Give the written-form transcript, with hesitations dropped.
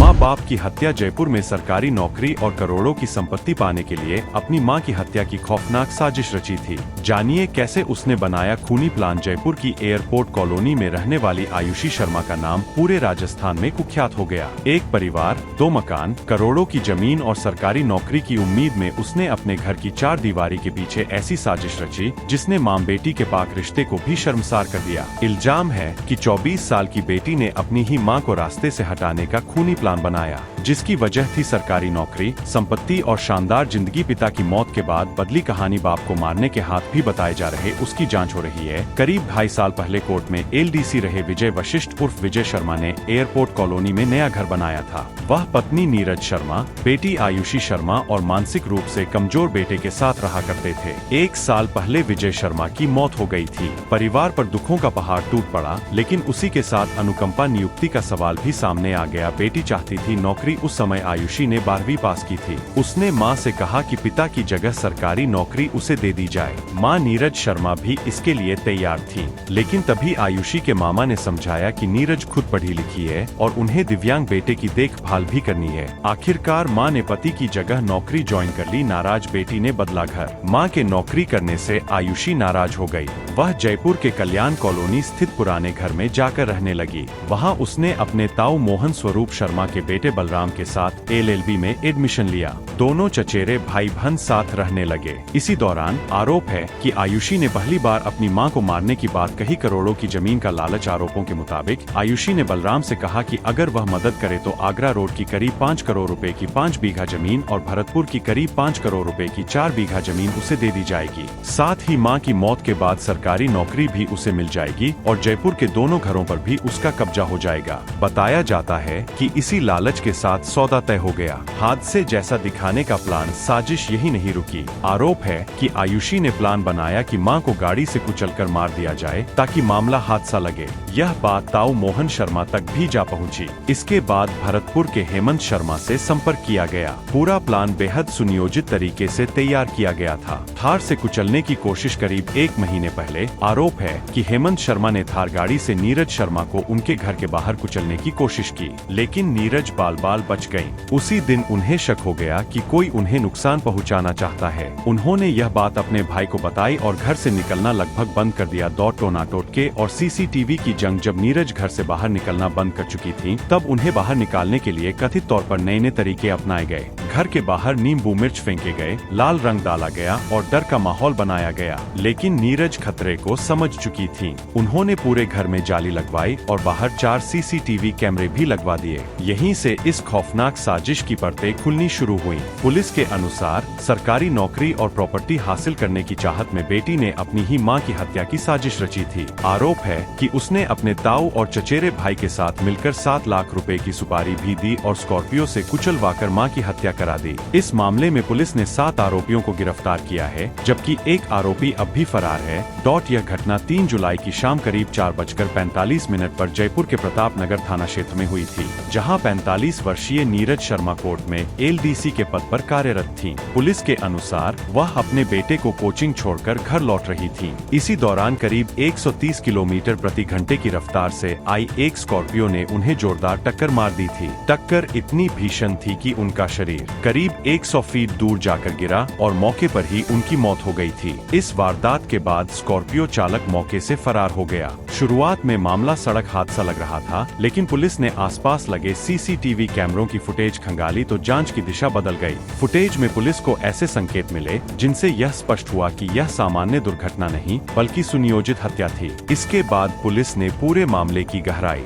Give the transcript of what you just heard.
माँ बाप की हत्या। जयपुर में सरकारी नौकरी और करोड़ों की संपत्ति पाने के लिए अपनी मां की हत्या की खौफनाक साजिश रची थी। जानिए कैसे उसने बनाया खूनी प्लान। जयपुर की एयरपोर्ट कॉलोनी में रहने वाली आयुषी शर्मा का नाम पूरे राजस्थान में कुख्यात हो गया। एक परिवार, 2 मकान, करोड़ों की जमीन और सरकारी नौकरी की उम्मीद में उसने अपने घर की 4 दीवारी के पीछे ऐसी साजिश रची जिसने मां बेटी के पाक रिश्ते को भी शर्मसार कर दिया। इल्जाम है कि 24 साल की बेटी ने अपनी ही मां को रास्ते से हटाने का खूनी प्लान बनाया, जिसकी वजह थी सरकारी नौकरी, संपत्ति और शानदार जिंदगी। पिता की मौत के बाद बदली कहानी। बाप को मारने के हाथ भी बताए जा रहे, उसकी जांच हो रही है। करीब 2.5 साल पहले कोर्ट में एलडीसी रहे विजय वशिष्ठ उर्फ विजय शर्मा ने एयरपोर्ट कॉलोनी में नया घर बनाया था। वह पत्नी नीरज शर्मा, बेटी आयुषी शर्मा और मानसिक रूप से कमजोर बेटे के साथ रहा करते थे। 1 साल पहले विजय शर्मा की मौत हो गई थी। परिवार पर दुखों का पहाड़ टूट पड़ा, लेकिन उसी के साथ अनुकंपा नियुक्ति का सवाल भी सामने आ गया। बेटी चाहती थी नौकरी। उस समय आयुषी ने 12वीं पास की थी। उसने मां से कहा कि पिता की जगह सरकारी नौकरी उसे दे दी जाए। मां नीरज शर्मा भी इसके लिए तैयार थी, लेकिन तभी आयुषी के मामा ने समझाया कि नीरज खुद पढ़ी लिखी है और उन्हें दिव्यांग बेटे की देखभाल भी करनी है। आखिरकार मां ने पति की जगह नौकरी ज्वाइन कर ली। नाराज बेटी ने बदला घर। मां के नौकरी करने से आयुषी नाराज हो गई। वह जयपुर के कल्याण कॉलोनी स्थित पुराने घर में जाकर रहने लगी। वहां उसने अपने ताऊ मोहन स्वरूप शर्मा के बेटे बलराम के साथ एलएलबी में एडमिशन लिया। दोनों चचेरे भाई बहन साथ रहने लगे। इसी दौरान आरोप है कि आयुषी ने पहली बार अपनी मां को मारने की बात कही। करोड़ों की जमीन का लालच। आरोपों के मुताबिक आयुषी ने बलराम से कहा कि अगर वह मदद करे तो आगरा रोड की करीब 5 करोड़ रुपए की 5 बीघा जमीन और भरतपुर की करीब 5 करोड़ रुपए की 4 बीघा जमीन उसे दे दी जाएगी। साथ ही मां की मौत के बाद सरकारी नौकरी भी उसे मिल जाएगी और जयपुर के दोनों घरों पर भी उसका कब्जा हो जाएगा। बताया जाता है कि इसी लालच के साथ सौदा तय हो गया। हादसे जैसा दिखाने का प्लान। साजिश यही नहीं रुकी। आरोप है कि आयुषी ने प्लान बनाया कि मां को गाड़ी से कुचलकर मार दिया जाए ताकि मामला हादसा लगे। यह बात ताऊ मोहन शर्मा तक भी जा पहुंची। इसके बाद भरतपुर के हेमंत शर्मा से संपर्क किया गया। पूरा प्लान बेहद सुनियोजित तरीके से तैयार किया गया था। थार से कुचलने की कोशिश करीब 1 महीने पहले। आरोप है कि हेमंत शर्मा ने थार गाड़ी से नीरज शर्मा को उनके घर के बाहर कुचलने की कोशिश की, लेकिन नीरज बाल बच गयी। उसी दिन उन्हें शक हो गया कि कोई उन्हें नुकसान पहुंचाना चाहता है। उन्होंने यह बात अपने भाई को बताई और घर से निकलना लगभग बंद कर दिया। टोना टोटके और सीसीटीवी की जंग। जब नीरज घर से बाहर निकलना बंद कर चुकी थी, तब उन्हें बाहर निकालने के लिए कथित तौर पर नए तरीके अपनाए गए। घर के बाहर नींबू मिर्च फेंके गए, लाल रंग डाला गया और डर का माहौल बनाया गया। लेकिन नीरज खतरे को समझ चुकी थी। उन्होंने पूरे घर में जाली लगवाई और बाहर 4 सीसीटीवी कैमरे भी लगवा दिए। यहीं से इस खौफनाक साजिश की परतें खुलनी शुरू हुई। पुलिस के अनुसार सरकारी नौकरी और प्रॉपर्टी हासिल करने की चाहत में बेटी ने अपनी ही मां की हत्या की साजिश रची थी। आरोप है कि उसने अपने ताऊ और चचेरे भाई के साथ मिलकर 7 लाख रुपए की सुपारी भी दी और स्कॉर्पियो से कुचलवाकर मां की हत्या करा दी। इस मामले में पुलिस ने 7 आरोपियों को गिरफ्तार किया है, जबकि एक आरोपी अब भी फरार है। यह घटना 3 जुलाई की शाम करीब 4:45 पर जयपुर के प्रताप नगर थाना क्षेत्र में हुई थी, जहां 45 वर्षीय नीरज शर्मा कोर्ट में एलडीसी के पद पर कार्यरत थीं। पुलिस के अनुसार वह अपने बेटे को कोचिंग छोड़कर घर लौट रही थीं। इसी दौरान करीब 130 किलोमीटर प्रति घंटे की रफ्तार से आई एक स्कॉर्पियो ने उन्हें जोरदार टक्कर मार दी थी। टक्कर इतनी भीषण थी कि उनका शरीर करीब 100 फीट दूर जाकर गिरा और मौके पर ही उनकी मौत हो गई थी। इस वारदात के बाद स्कॉर्पियो चालक मौके से फरार हो गया। शुरुआत में मामला सड़क हादसा लग रहा था, लेकिन पुलिस ने आसपास लगे सीसीटीवी कैमरों की फुटेज खंगाली तो जांच की दिशा बदल गई। फुटेज में पुलिस को ऐसे संकेत मिले जिनसे यह स्पष्ट हुआ कि यह सामान्य दुर्घटना नहीं बल्कि सुनियोजित हत्या थी। इसके बाद पुलिस ने पूरे मामले की गहराई